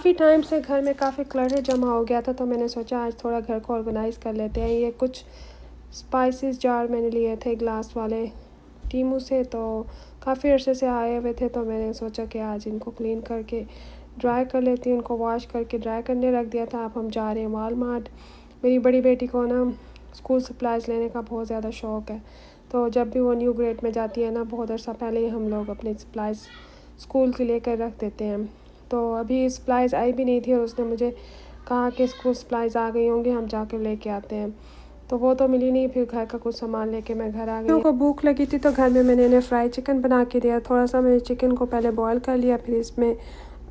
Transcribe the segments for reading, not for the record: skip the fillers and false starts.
काफ़ी टाइम से घर में काफ़ी क्लटर जमा हो गया था, तो मैंने सोचा आज थोड़ा घर को ऑर्गेनाइज़ कर लेते हैं। ये कुछ स्पाइसेस जार मैंने लिए थे ग्लास वाले टीमू से, तो काफ़ी अरसे से आए हुए थे, तो मैंने सोचा कि आज इनको क्लीन करके ड्राई कर लेती हूँ। इनको वॉश करके ड्राई करने रख दिया था। अब हम जा रहे हैं वालमार्ट। मेरी बड़ी बेटी को ना स्कूल सप्लाइज़ लेने का बहुत ज़्यादा शौक़ है, तो जब भी वो न्यू ग्रेड में जाती है ना, बहुत अर्सा पहले ही हम लोग अपनी सप्लाइज़ स्कूल की लेकर रख देते हैं। तो अभी सप्लाइज़ आई भी नहीं थी और उसने मुझे कहा कि स्कूल सप्लाइज़ आ गई होंगी, हम जाकर लेके आते हैं। तो वो तो मिली नहीं। फिर घर का कुछ सामान लेके मैं घर आ गई। उनको भूख लगी थी, तो घर में मैंने इन्हें फ्राई चिकन बना के दिया। थोड़ा सा मैंने चिकन को पहले बॉयल कर लिया, फिर इसमें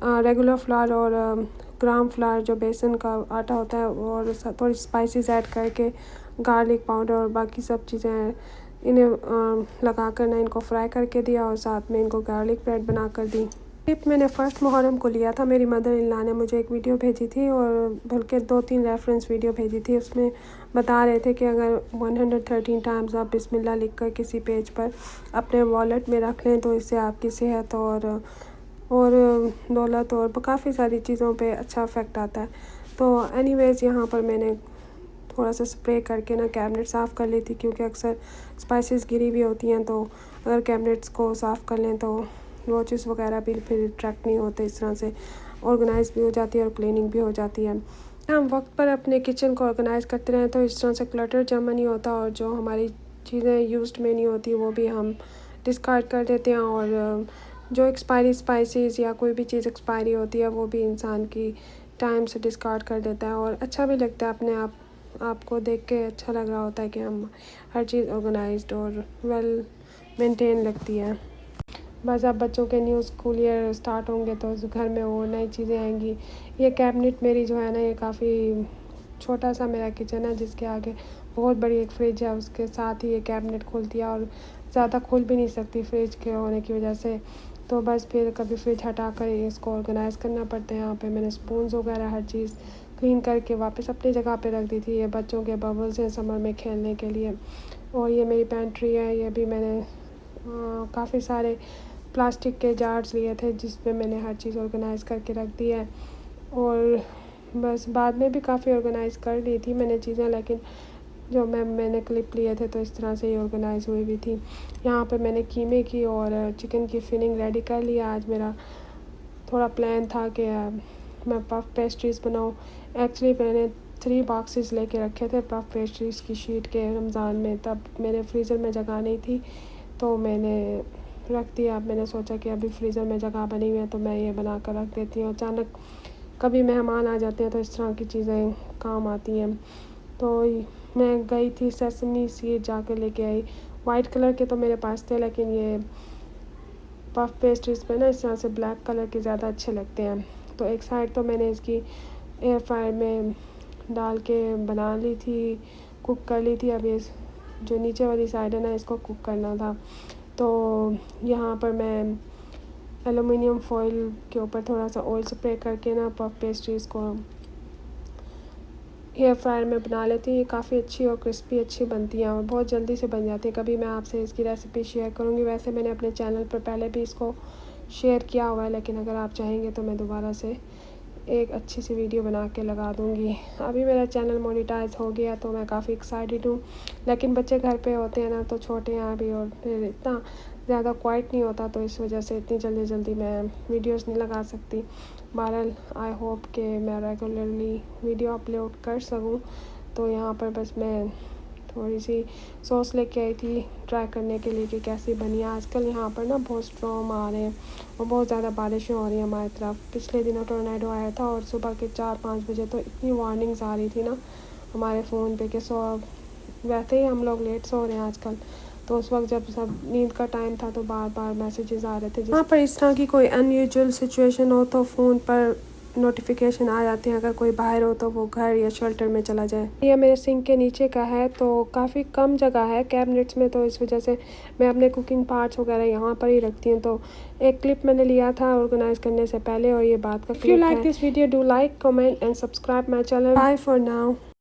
रेगुलर फ्लावर और ग्राम फ्लावर जो बेसन का आटा होता है और थोड़ी स्पाइसेस ऐड करके गार्लिक पाउडर और बाकी सब चीज़ें इन्हें लगा कर ना इनको फ्राई करके दिया और साथ में इनको गार्लिक ब्रेड बना कर दी। टिप मैंने फ़र्स्ट मुहर्रम को लिया था। मेरी मदर इन लॉ ने मुझे एक वीडियो भेजी थी और बल्कि 2-3 रेफरेंस वीडियो भेजी थी। उसमें बता रहे थे कि अगर 113 टाइम्स आप बिस्मिल्लाह लिख कर किसी पेज पर अपने वॉलेट में रख लें, तो इससे आपकी सेहत और दौलत और काफ़ी सारी चीज़ों पे अच्छा इफ़ेक्ट आता है। तो एनीवेज़ यहाँ पर मैंने थोड़ा सा स्प्रे करके ना कैबिनेट साफ़ कर ली थी, क्योंकि अक्सर स्पाइसेस गिरी भी होती हैं, तो अगर कैबिनेट्स को साफ़ कर लें तो वॉचेस वगैरह भी फिर ट्रैक नहीं होते। इस तरह से ऑर्गेनाइज भी हो जाती है और क्लीनिंग भी हो जाती है। हम वक्त पर अपने किचन को ऑर्गेनाइज़ करते रहें तो इस तरह से क्लटर जमा नहीं होता और जो हमारी चीज़ें यूज्ड में नहीं होती वो भी हम डिस्कार्ड कर देते हैं, और जो एक्सपायरी स्पाइसेस या कोई भी चीज़ एक्सपायरी होती है वो भी इंसान की टाइम से डिस्कार्ड कर देता है। और अच्छा भी लगता है, अपने आपको देख के अच्छा लग रहा होता है कि हम हर चीज़ ऑर्गेनाइज्ड और वेल मेंटेन लगती है। बस अब बच्चों के न्यू स्कूल ईयर स्टार्ट होंगे तो घर में और नई चीज़ें आएंगी। ये कैबिनेट मेरी जो है ना, ये काफ़ी छोटा सा मेरा किचन है, जिसके आगे बहुत बड़ी एक फ्रिज है, उसके साथ ही ये कैबिनेट खुलती है और ज़्यादा खुल भी नहीं सकती फ्रिज के होने की वजह से। तो बस फिर कभी फ्रिज हटा कर इसको ऑर्गेनाइज़ करना पड़ता है। यहाँ पे मैंने स्पून्स वगैरह हर चीज़ क्लीन करके वापस अपनी जगह पे रख दी थी। ये बच्चों के बबल्स हैं समर में खेलने के लिए। और ये मेरी पेंट्री है, ये भी मैंने काफ़ी सारे प्लास्टिक के जार्स लिए थे जिसमें मैंने हर चीज़ ऑर्गेनाइज़ करके रख दी है। और बस बाद में भी काफ़ी ऑर्गेनाइज़ कर ली थी मैंने चीज़ें, लेकिन जो मैंने क्लिप लिए थे तो इस तरह से ही ऑर्गेनाइज़ हुई भी थी। यहाँ पर मैंने कीमे की और चिकन की फिलिंग रेडी कर लिया। आज मेरा थोड़ा प्लान था कि मैं पफ पेस्ट्रीज़ बनाऊँ। एक्चुअली मैंने 3 बॉक्सेस लेके रखे थे पफ पेस्ट्रीज़ की शीट के रमज़ान में, तब मेरे फ्रीज़र में जगह नहीं थी तो मैंने रख दिया। अब मैंने सोचा कि अभी फ्रीज़र में जगह बनी हुई है तो मैं ये बना कर रख देती हूँ। अचानक कभी मेहमान आ जाते हैं तो इस तरह की चीज़ें काम आती हैं। तो मैं गई थी सेसमी सीड जाकर लेके आई। वाइट कलर के तो मेरे पास थे, लेकिन ये पफ पेस्ट्रीज़ पे ना इस तरह से ब्लैक कलर के ज़्यादा अच्छे लगते हैं। तो एक साइड तो मैंने इसकी एयर फ्रायर में डाल के बना ली थी, कुक कर ली थी। अब ये जो नीचे वाली साइड है ना, इसको कुक करना था। तो यहाँ पर मैं एलुमिनियम फॉइल के ऊपर थोड़ा सा ऑयल स्प्रे करके ना पफ पेस्ट्रीज़ को एयर फ्रायर में बना लेती हूँ। ये काफ़ी अच्छी और क्रिस्पी अच्छी बनती हैं और बहुत जल्दी से बन जाती है। कभी मैं आपसे इसकी रेसिपी शेयर करूँगी। वैसे मैंने अपने चैनल पर पहले भी इसको शेयर किया हुआ है, लेकिन अगर आप चाहेंगे तो मैं दोबारा से एक अच्छी सी वीडियो बना के लगा दूँगी। अभी मेरा चैनल मोनेटाइज हो गया तो मैं काफ़ी एक्साइटेड हूँ, लेकिन बच्चे घर पे होते हैं ना, तो छोटे हैं अभी और फिर इतना ज़्यादा क्वाइट नहीं होता, तो इस वजह से इतनी जल्दी मैं वीडियोस नहीं लगा सकती। बहरहाल आई होप कि मैं रेगुलरली वीडियो अपलोड कर सकूँ। तो यहाँ पर बस मैं थोड़ी सी सॉस लेके आई थी ट्राई करने के लिए कि कैसी बनी है। आजकल यहाँ पर ना बहुत स्टॉर्म आ रहे हैं और बहुत ज़्यादा बारिशें हो रही हैं हमारी तरफ। पिछले दिनों टोर्नेडो आया था और सुबह के 4-5 बजे तो इतनी वार्निंग्स आ रही थी ना हमारे फ़ोन पे कि वैसे ही हम लोग लेट सो रहे हैं आजकल, तो उस वक्त जब सब नींद का टाइम था तो बार बार मैसेजेस आ रहे थे। यहाँ पर इस तरह की कोई अनयूजुअल सिचुएशन हो तो फ़ोन पर नोटिफिकेशन आ जाते हैं। अगर कोई बाहर हो तो वो घर या शेल्टर में चला जाए। ये मेरे सिंक के नीचे का है, तो काफ़ी कम जगह है कैबिनेट्स में, तो इस वजह से मैं अपने कुकिंग पार्ट्स वगैरह यहाँ पर ही रखती हूँ। तो एक क्लिप मैंने लिया था ऑर्गेनाइज करने से पहले और ये बात का क्लिप है। If you like this video do like, comment and subscribe my channel. Bye for now.